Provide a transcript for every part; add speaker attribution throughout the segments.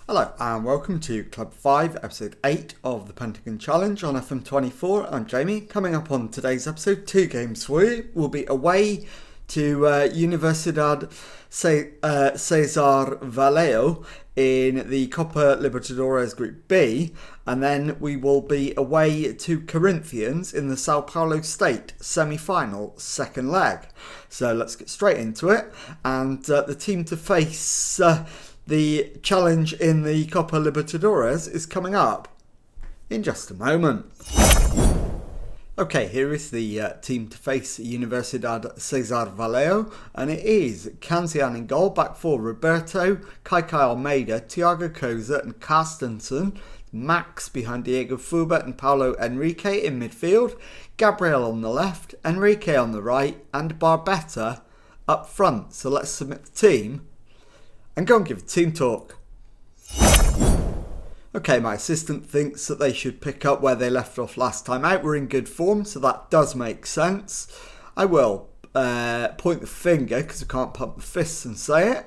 Speaker 1: Hello and welcome to Club 5, episode 8 of the Pentagon Challenge on FM24. I'm Jamie. Coming up on today's episode, 2 games for you. We'll be away to Universidad Cesar Vallejo in the Copa Libertadores Group B, and then we will be away to Corinthians in the Sao Paulo State semi-final second leg. So let's get straight into it, and the team to face the challenge in the Copa Libertadores is coming up in just a moment. Okay, here is the team to face Universidad Cesar Vallejo, and it is Kanzian in goal, back four Roberto, Kaikai Almeida, Thiago Koza and Carstensen, Max behind Diego Fuba and Paulo Enrique in midfield, Gabriel on the left, Enrique on the right and Barbetta up front. So let's submit the team and go and give a team talk. Okay, my assistant thinks that they should pick up where they left off last time out. We're in good form, so that does make sense. I will point the finger because I can't pump the fists and say it.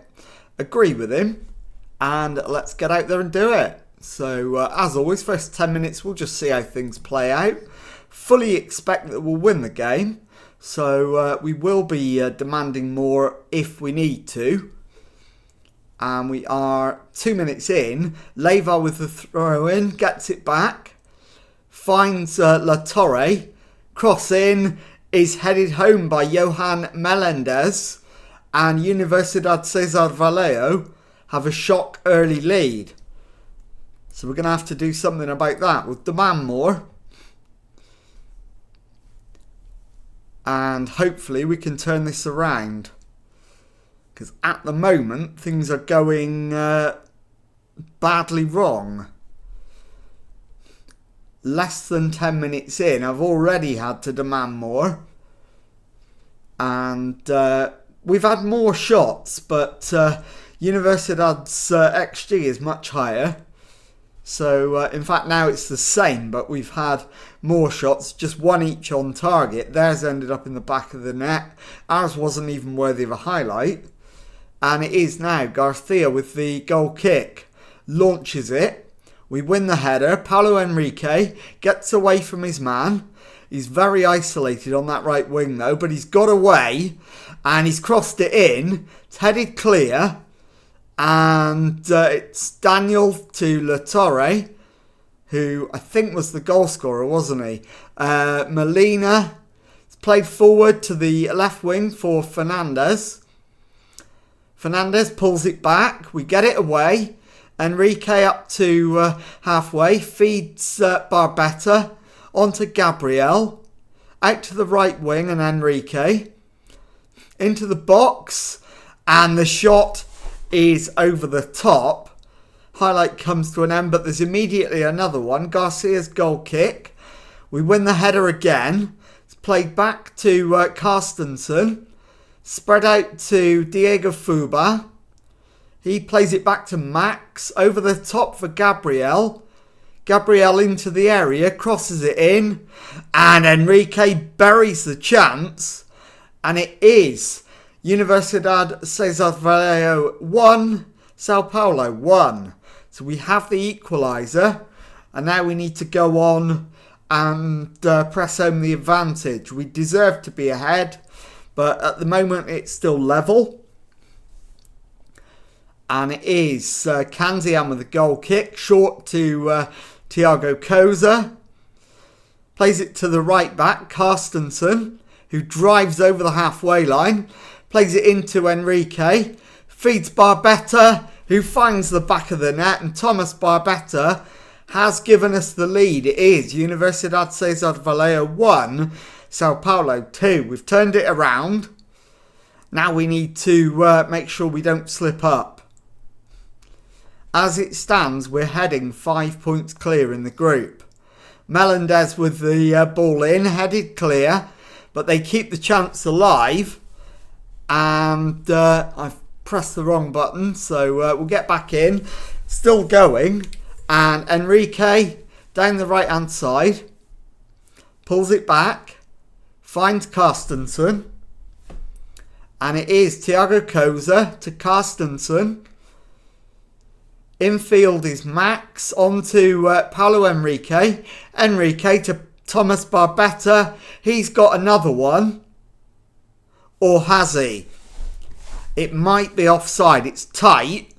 Speaker 1: Agree with him, and let's get out there and do it. So, as always, first 10 minutes, we'll just see how things play out. Fully expect that we'll win the game, so we will be demanding more if we need to. And we are 2 minutes in. Leiva with the throw in, gets it back, finds La Torre, cross in, is headed home by Johan Melendez, and Universidad Cesar Vallejo have a shock early lead. So we're going to have to do something about that. We'll demand more, and hopefully we can turn this around. Because at the moment, things are going badly wrong. Less than 10 minutes in, I've already had to demand more. And we've had more shots, but Universidad's XG is much higher. So, in fact, now it's the same, but we've had more shots, just one each on target. Theirs ended up in the back of the net. Ours wasn't even worthy of a highlight. And it is now Garcia with the goal kick. Launches it. We win the header. Paulo Enrique gets away from his man. He's very isolated on that right wing though. But he's got away. And he's crossed it in. It's headed clear. And it's Daniel to La Torre, who I think was the goal scorer, wasn't he? Molina. It's played forward to the left wing for Fernandez. Fernandez pulls it back. We get it away. Enrique up to halfway. Feeds Barbetta onto Gabriel. Out to the right wing and Enrique. Into the box. And the shot is over the top. Highlight comes to an end, but there's immediately another one. Garcia's goal kick. We win the header again. It's played back to Carstensen. Spread out to Diego Fuba. He plays it back to Max. Over the top for Gabriel. Gabriel into the area. Crosses it in. And Enrique buries the chance. And it is Universidad Cesar Vallejo 1. Sao Paulo 1. So we have the equaliser. And now we need to go on and press home the advantage. We deserve to be ahead. But at the moment, it's still level. And it is Kanzian with a goal kick. Short to Thiago Koza. Plays it to the right back, Carstensen, who drives over the halfway line. Plays it into Enrique. Feeds Barbetta, who finds the back of the net. And Thomas Barbetta has given us the lead. It is Universidad Cesar Vallejo 1. Sao Paulo 2. We've turned it around. Now we need to make sure we don't slip up. As it stands, we're heading 5 points clear in the group. Melendez with the ball in, headed clear. But they keep the chance alive. And I've pressed the wrong button. So we'll get back in. Still going. And Enrique down the right hand side. Pulls it back. Finds Carstensen. And it is Thiago Koza to Carstensen. Infield is Max. On to Paulo Henrique. Henrique to Thomas Barbetta. He's got another one. Or has he? It might be offside. It's tight.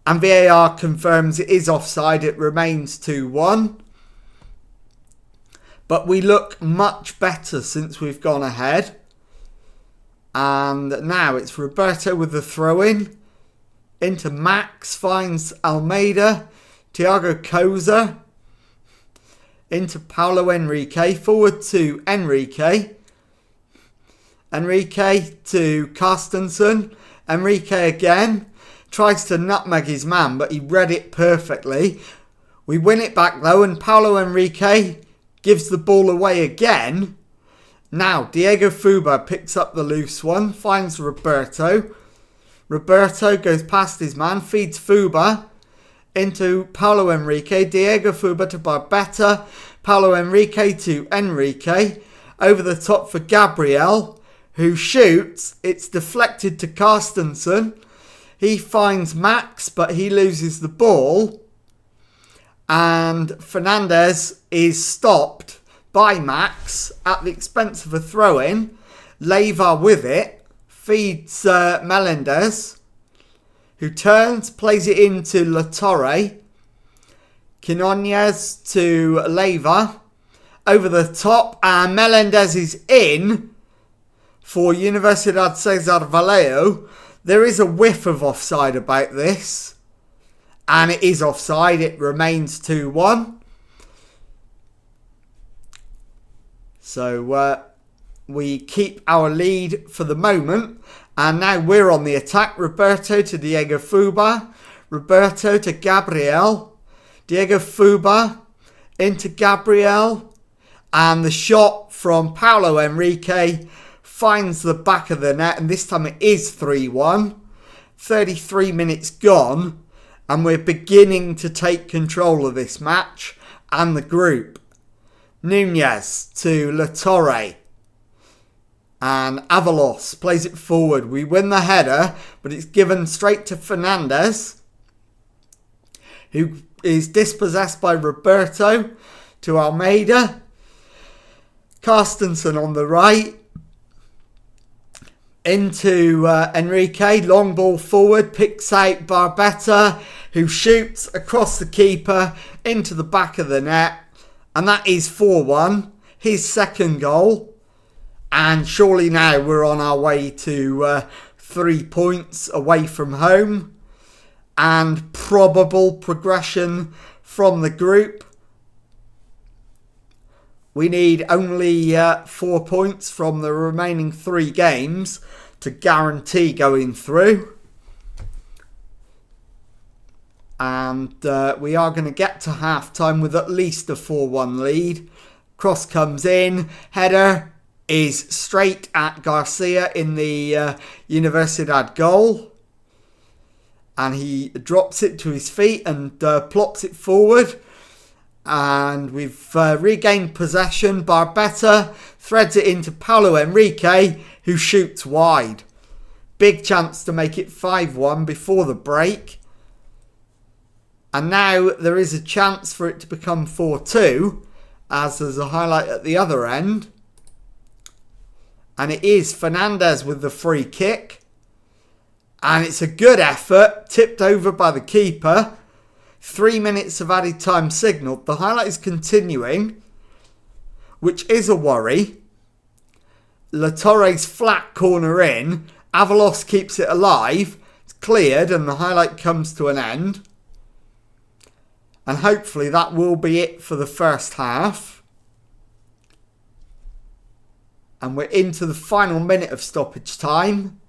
Speaker 1: And VAR confirms it is offside. It remains 2-1. But we look much better since we've gone ahead. And now it's Roberto with the throw-in. Into Max. Finds Almeida. Thiago Koza. Into Paulo Henrique. Forward to Henrique. Henrique to Carstensen. Henrique again. Tries to nutmeg his man, but he read it perfectly. We win it back though, and Paulo Henrique gives the ball away again. Now, Diego Fuba picks up the loose one, finds Roberto. Roberto goes past his man, feeds Fuba into Paulo Henrique. Diego Fuba to Barbetta. Paulo Henrique to Henrique. Over the top for Gabriel, who shoots. It's deflected to Carstensen. He finds Max, but he loses the ball. And Fernandez is stopped by Max at the expense of a throw-in. Leiva with it. Feeds Melendez, who turns, plays it into La Torre. Quinones to Leiva. Over the top, and Melendez is in for Universidad Cesar Vallejo. There is a whiff of offside about this. And it is offside. It remains 2-1. So we keep our lead for the moment. And now we're on the attack. Roberto to Diego Fuba. Roberto to Gabriel. Diego Fuba into Gabriel. And the shot from Paulo Henrique finds the back of the net, and this time it is 3-1. 33 minutes gone, and we're beginning to take control of this match and the group. Nunez to La Torre, and Avalos plays it forward. We win the header, but it's given straight to Fernandez, who is dispossessed by Roberto to Almeida. Carstensen on the right. Into Enrique, long ball forward, picks out Barbetta, who shoots across the keeper into the back of the net. And that is 4-1, his second goal. And surely now we're on our way to 3 points away from home. And probable progression from the group. We need only 4 points from the remaining 3 games to guarantee going through. And we are going to get to half-time with at least a 4-1 lead. Cross comes in. Header is straight at Garcia in the Universidad goal. And he drops it to his feet and plops it forward. And we've regained possession. Barbetta threads it into Paulo Henrique, who shoots wide. Big chance to make it 5-1 before the break. And now there is a chance for it to become 4-2, as there's a highlight at the other end. And it is Fernandez with the free kick. And it's a good effort, tipped over by the keeper. 3 minutes of added time signalled. The highlight is continuing, which is a worry. La Torre's flat corner in. Avalos keeps it alive. It's cleared and the highlight comes to an end. And hopefully that will be it for the first half. And we're into the final minute of stoppage time.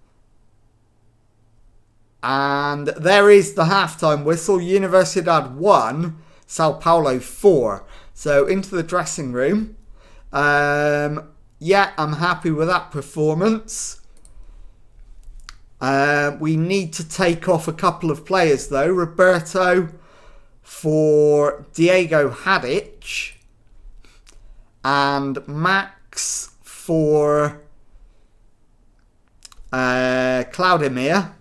Speaker 1: And there is the halftime whistle. Universidad 1, Sao Paulo 4. So into the dressing room. Yeah, I'm happy with that performance. We need to take off a couple of players though. Roberto for Diego Hadich. And Max for Claudemir.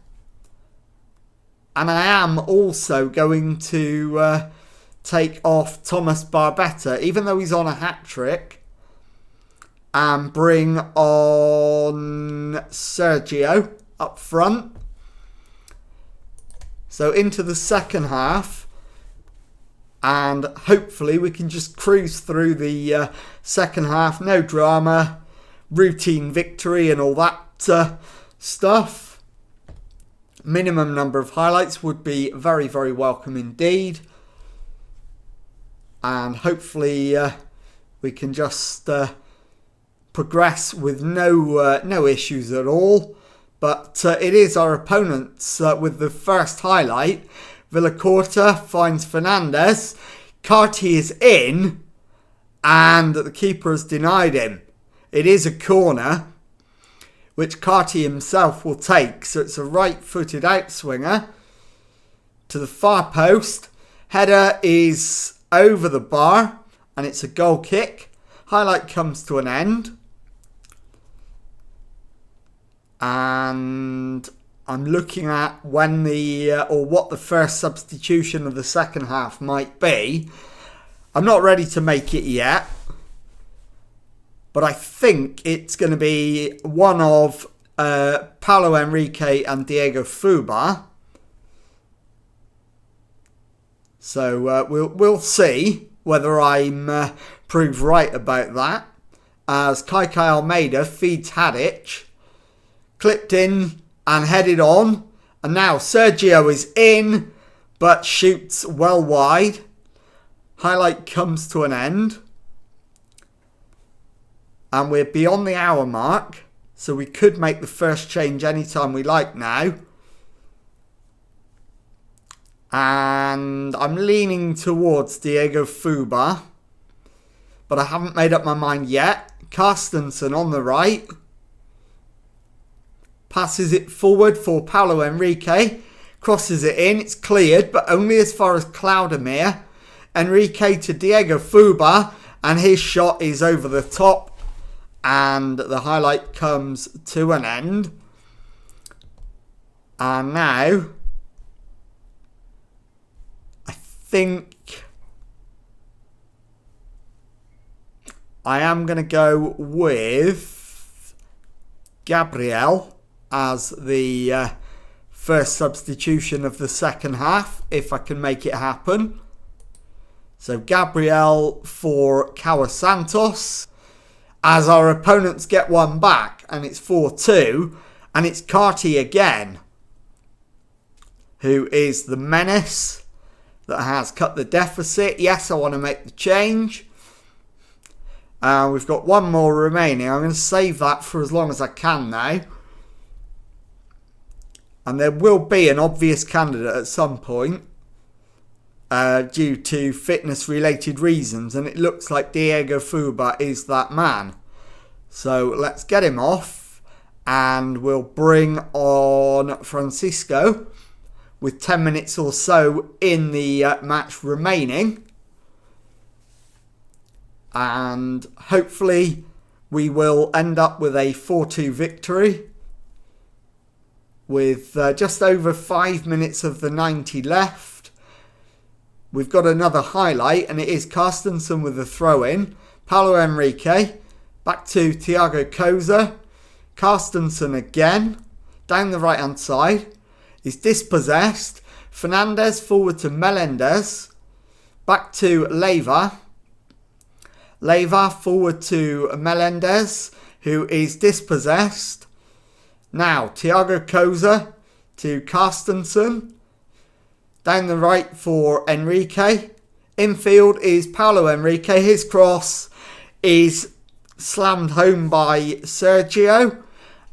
Speaker 1: And I am also going to take off Thomas Barbetta, even though he's on a hat-trick, and bring on Sergio up front. So into the second half, and hopefully we can just cruise through the second half. No drama, routine victory and all that stuff. Minimum number of highlights would be very, very welcome indeed. And hopefully we can just progress with no issues at all. But it is our opponents with the first highlight. Villacorta finds Fernandez. Carty is in, and the keeper has denied him. It is a corner, which Carty himself will take. So it's a right-footed outswinger to the far post. Header is over the bar, and it's a goal kick. Highlight comes to an end. And I'm looking at when what the first substitution of the second half might be. I'm not ready to make it yet, but I think it's going to be one of Paulo Henrique and Diego Fuba. So we'll see whether I'm proved right about that. As Kai Almeida feeds Tadic. Clipped in and headed on. And now Sergio is in, but shoots well wide. Highlight comes to an end. And we're beyond the hour mark. So we could make the first change anytime we like now. And I'm leaning towards Diego Fuba. But I haven't made up my mind yet. Carstensen on the right. Passes it forward for Paulo Henrique. Crosses it in. It's cleared, but only as far as Claudemir. Henrique to Diego Fuba. And his shot is over the top. And the highlight comes to an end. And now, I think I am going to go with Gabriel as the first substitution of the second half, if I can make it happen. So Gabriel for Cawa Santos, as our opponents get one back, and it's 4-2, and it's Carty again, who is the menace that has cut the deficit. Yes, I want to make the change. We've got one more remaining. I'm going to save that for as long as I can now. And there will be an obvious candidate at some point due to fitness-related reasons. And it looks like Diego Fuba is that man. So let's get him off. And we'll bring on Francisco with 10 minutes or so in the match remaining. And hopefully we will end up with a 4-2 victory. With just over 5 minutes of the 90 left. We've got another highlight, and it is Carstensen with a throw-in. Paulo Henrique. Back to Thiago Koza. Carstensen again. Down the right-hand side. He's dispossessed. Fernandez forward to Melendez. Back to Leiva. Leiva forward to Melendez, who is dispossessed. Now, Thiago Koza to Carstensen. Down the right for Henrique. Infield is Paulo Henrique. His cross is slammed home by Sergio.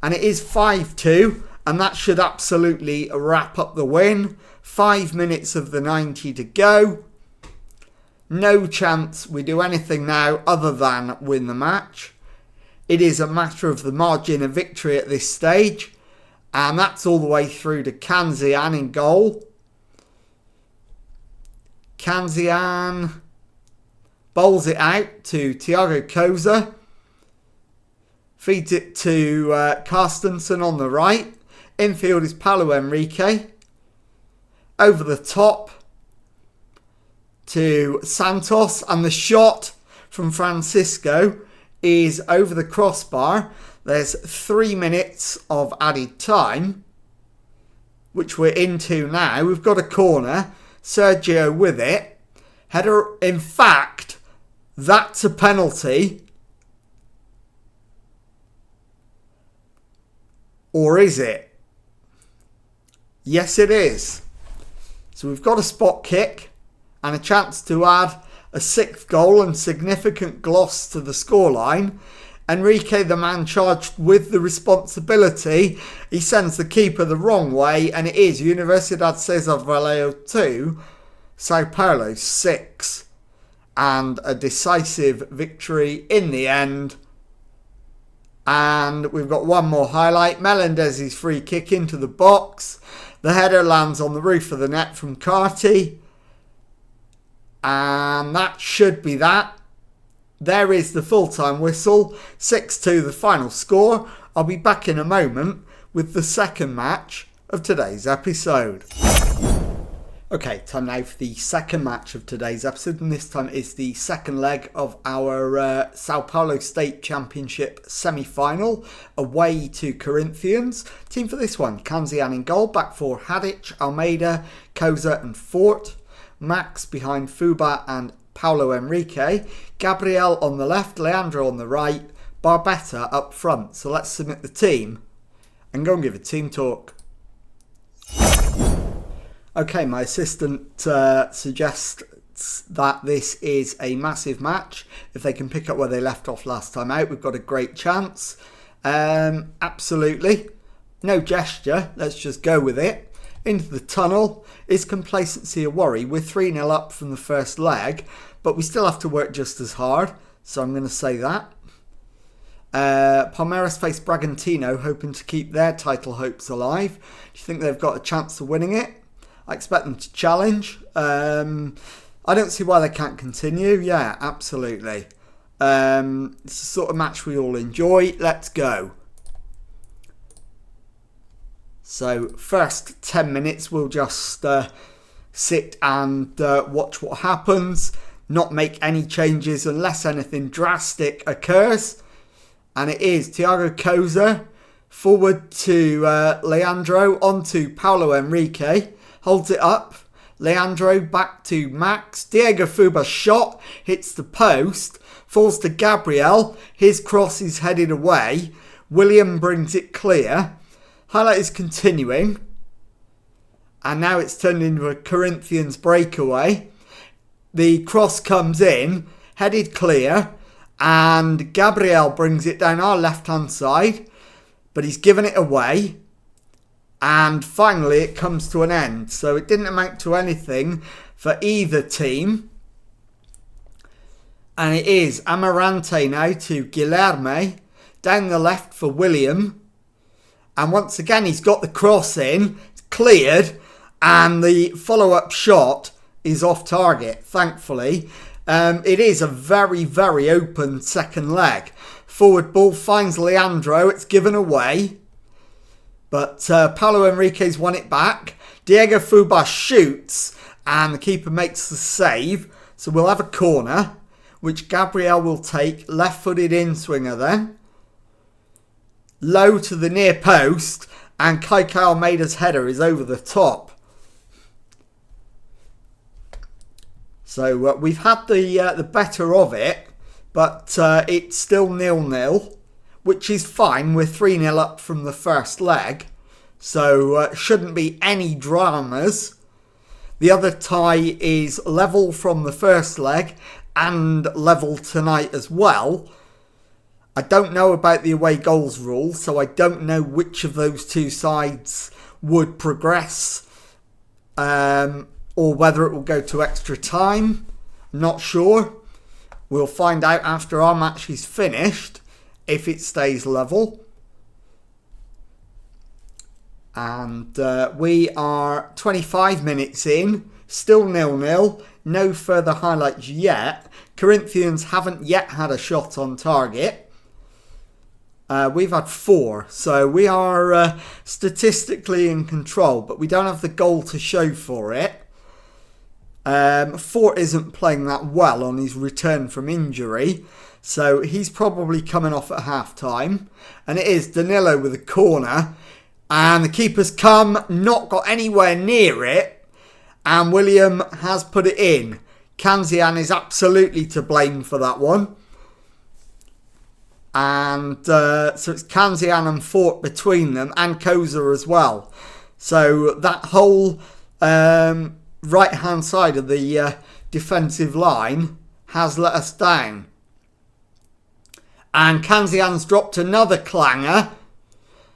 Speaker 1: And it is 5-2. And that should absolutely wrap up the win. 5 minutes of the 90 to go. No chance we do anything now other than win the match. It is a matter of the margin of victory at this stage. And that's all the way through to Kanzian in goal. Kanzian bowls it out to Thiago Koza. Feeds it to Carstensen on the right. Infield is Paulo Enrique. Over the top to Santos. And the shot from Francisco is over the crossbar. There's 3 minutes of added time, which we're into now. We've got a corner. Sergio with it. Header. In fact, that's a penalty. Or is it? Yes, it is. So we've got a spot kick and a chance to add a 6th goal and significant gloss to the scoreline. Enrique, the man charged with the responsibility, he sends the keeper the wrong way, and it is Universidad Cesar Vallejo 2, Sao Paulo 6. And a decisive victory in the end. And we've got one more highlight. Melendez's free kick into the box. The header lands on the roof of the net from Carty. And that should be that. There is the full-time whistle. 6-2 the final score. I'll be back in a moment with the second match of today's episode. Okay, time now for the second match of today's episode, and this time is the second leg of our Sao Paulo State Championship semi-final, away to Corinthians. Team for this one, Kanzian in goal, back four Hadic, Almeida, Koza and Fort, Max behind Fuba and Paulo Enrique, Gabriel on the left, Leandro on the right, Barbetta up front. So let's submit the team and go and give a team talk. Okay, my assistant suggests that this is a massive match. If they can pick up where they left off last time out, we've got a great chance. Absolutely. No gesture. Let's just go with it. Into the tunnel. Is complacency a worry? We're 3-0 up from the first leg, but we still have to work just as hard. So I'm going to say that. Palmeiras face Bragantino, hoping to keep their title hopes alive. Do you think they've got a chance of winning it? I expect them to challenge. I don't see why they can't continue. Yeah, absolutely. It's the sort of match we all enjoy. Let's go. So, first 10 minutes we'll just sit and watch what happens. Not make any changes unless anything drastic occurs. And it is Thiago Koza forward to Leandro, onto Paulo Enrique. Holds it up. Leandro back to Max. Diego Fuba's shot hits the post. Falls to Gabriel. His cross is headed away. William brings it clear. Highlight is continuing. And now it's turned into a Corinthians breakaway. The cross comes in. Headed clear. And Gabriel brings it down our left-hand side. But he's given it away. And finally it comes to an end. So it didn't amount to anything for either team. And it is Amarante now to Guilherme. Down the left for William. And once again he's got the cross in. It's cleared. And the follow-up shot is off target, thankfully. It is a very, very open second leg. Forward ball finds Leandro. It's given away. But Paulo Enrique's won it back. Diego Fuba shoots. And the keeper makes the save. So we'll have a corner, which Gabriel will take. Left-footed in-swinger then. Low to the near post. And Kike Almeida's header is over the top. So we've had the better of it. But it's still 0-0. Which is fine. We're 3-0 up from the first leg. So shouldn't be any dramas. The other tie is level from the first leg. And level tonight as well. I don't know about the away goals rule. So I don't know which of those two sides would progress. Or whether it will go to extra time. I'm not sure. We'll find out after our match is finished. If it stays level. And we are 25 minutes in. Still 0-0. No further highlights yet. Corinthians haven't yet had a shot on target. We've had 4, so we are statistically in control, but we don't have the goal to show for it. Fort isn't playing that well on his return from injury, so he's probably coming off at half-time. And it is Danilo with a corner, and the keeper's come, not got anywhere near it, and William has put it in. Kanzian is absolutely to blame for that one. And so it's Kanzian and Fort between them, and Koza as well. So that whole right-hand side of the defensive line has let us down. And Kanzian's dropped another clanger.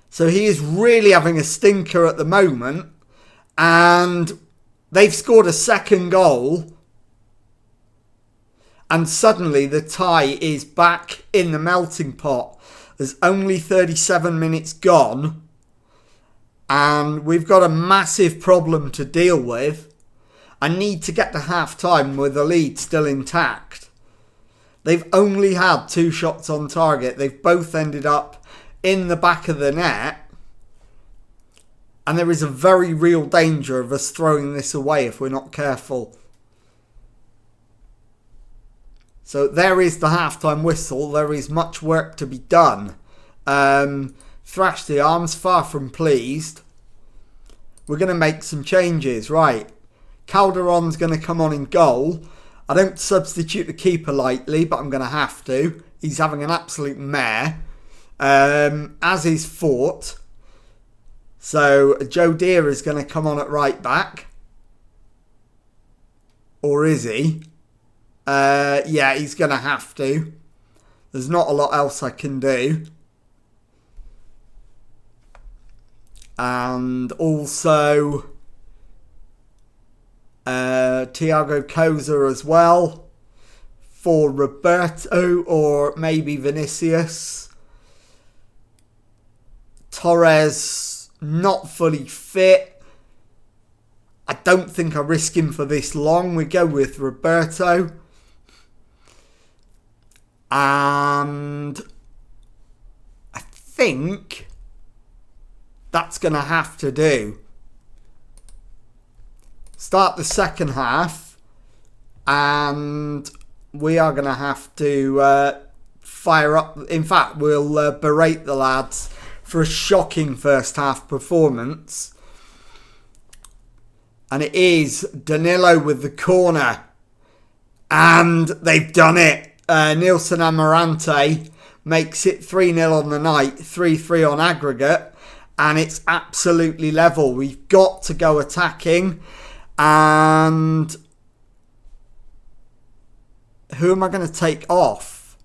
Speaker 1: So he is really having a stinker at the moment. And they've scored a second goal. And suddenly the tie is back in the melting pot. There's only 37 minutes gone. And we've got a massive problem to deal with. I need to get to half-time with the lead still intact. They've only had 2 shots on target. They've both ended up in the back of the net. And there is a very real danger of us throwing this away if we're not careful. So there is the half-time whistle. There is much work to be done. Thrash the Arms, far from pleased. We're going to make some changes. Right. Calderon's going to come on in goal. I don't substitute the keeper lightly, but I'm going to have to. He's having an absolute mare. As is Fort. So Joe Deere is going to come on at right back. Or is he? Yeah, he's going to have to. There's not a lot else I can do. And also Thiago Koza as well for Roberto or maybe Vinicius. Torres not fully fit. I don't think I risk him for this long. We go with Roberto. And I think that's going to have to do. Start the second half. And we are going to have to fire up. In fact, we'll berate the lads for a shocking first half performance. And it is Danilo with the corner. And they've done it. Nilson Amarante makes it 3-0 on the night, 3-3 on aggregate, and it's absolutely level. We've got to go attacking, and who am I going to take off?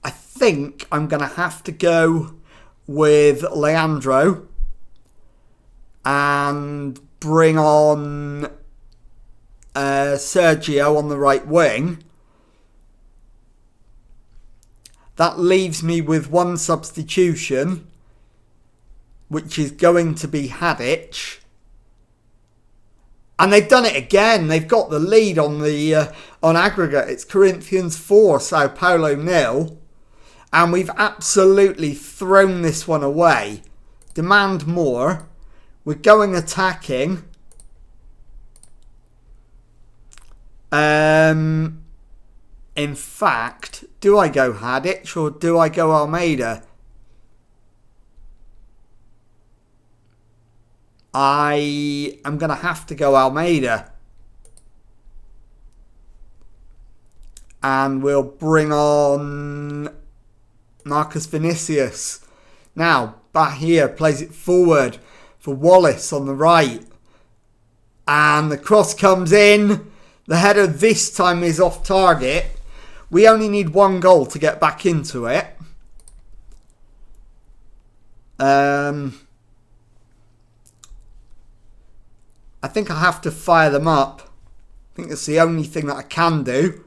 Speaker 1: I think I'm going to have to go with Leandro and bring on Sergio on the right wing. That leaves me with one substitution, which is going to be Hadich. And they've done it again. They've got the lead on the on aggregate. It's Corinthians 4, Sao Paulo 0. And we've absolutely thrown this one away. Demand more. We're going attacking. In fact, do I go Hadich or do I go Almeida? I am going to have to go Almeida. And we'll bring on Marcus Vinicius. Now, Bahia plays it forward for Wallace on the right. And the cross comes in. The header this time is off target. We only need one goal to get back into it. I think I have to fire them up. I think that's the only thing that I can do.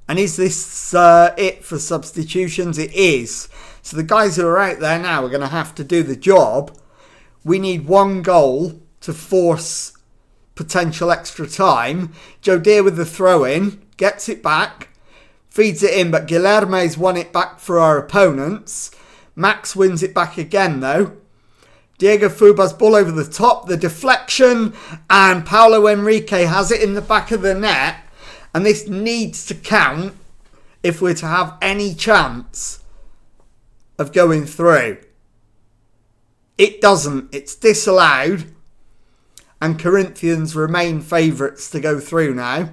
Speaker 1: And is this it for substitutions? It is. So the guys who are out there now are going to have to do the job. We need one goal to force potential extra time. Joe Deere with the throw in. Gets it back. feeds it in, but Guilherme's won it back for our opponents. Max wins it back again though. Diego Fuba's ball over the top, the deflection, and Paulo Henrique has it in the back of the net. And this needs to count if we're to have any chance of going through. It doesn't. It's disallowed. And Corinthians remain favourites to go through now.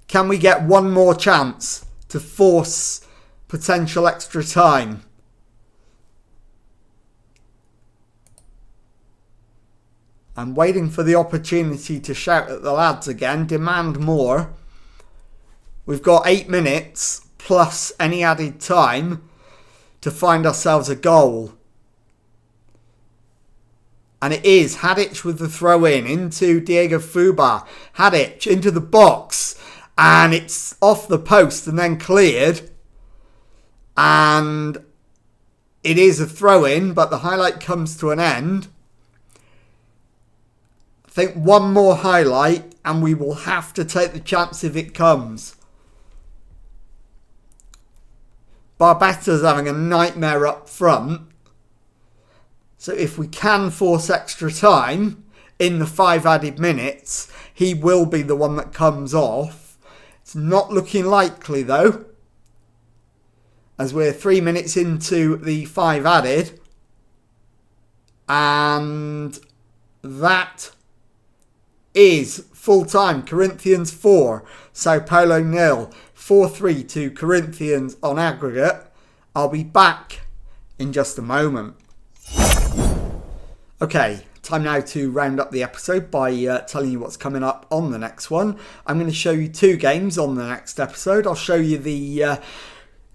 Speaker 1: Can we get one more chance to force potential extra time? I'm waiting for the opportunity to shout at the lads again. Demand more. We've got 8 minutes plus any added time to find ourselves a goal. And it is Hadic with the throw in into Diego Fuba. Hadic into the box. And it's off the post and then cleared. And it is a throw in, but the highlight comes to an end. I think one more highlight and we will have to take the chance if it comes. Barbetta's having a nightmare up front. So if we can force extra time in the 5 added minutes, he will be the one that comes off. It's not looking likely though, as we're 3 minutes into the 5 added. And that is full time. Corinthians 4, Sao Paulo 0. 4-3 to Corinthians on aggregate. I'll be back in just a moment. Okay, time now to round up the episode by telling you what's coming up on the next one. I'm going to show you 2 games on the next episode. I'll show you the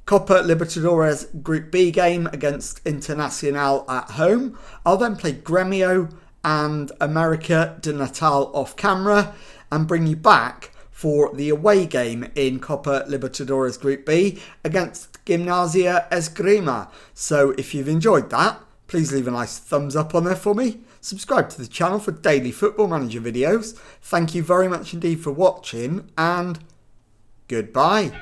Speaker 1: Copa Libertadores Group B game against Internacional at home. I'll then play Gremio and America de Natal off camera and bring you back for the away game in Copa Libertadores Group B against Gimnasia Esgrima. So if you've enjoyed that, please leave a nice thumbs up on there for me. Subscribe to the channel for daily Football Manager videos. Thank you very much indeed for watching and goodbye.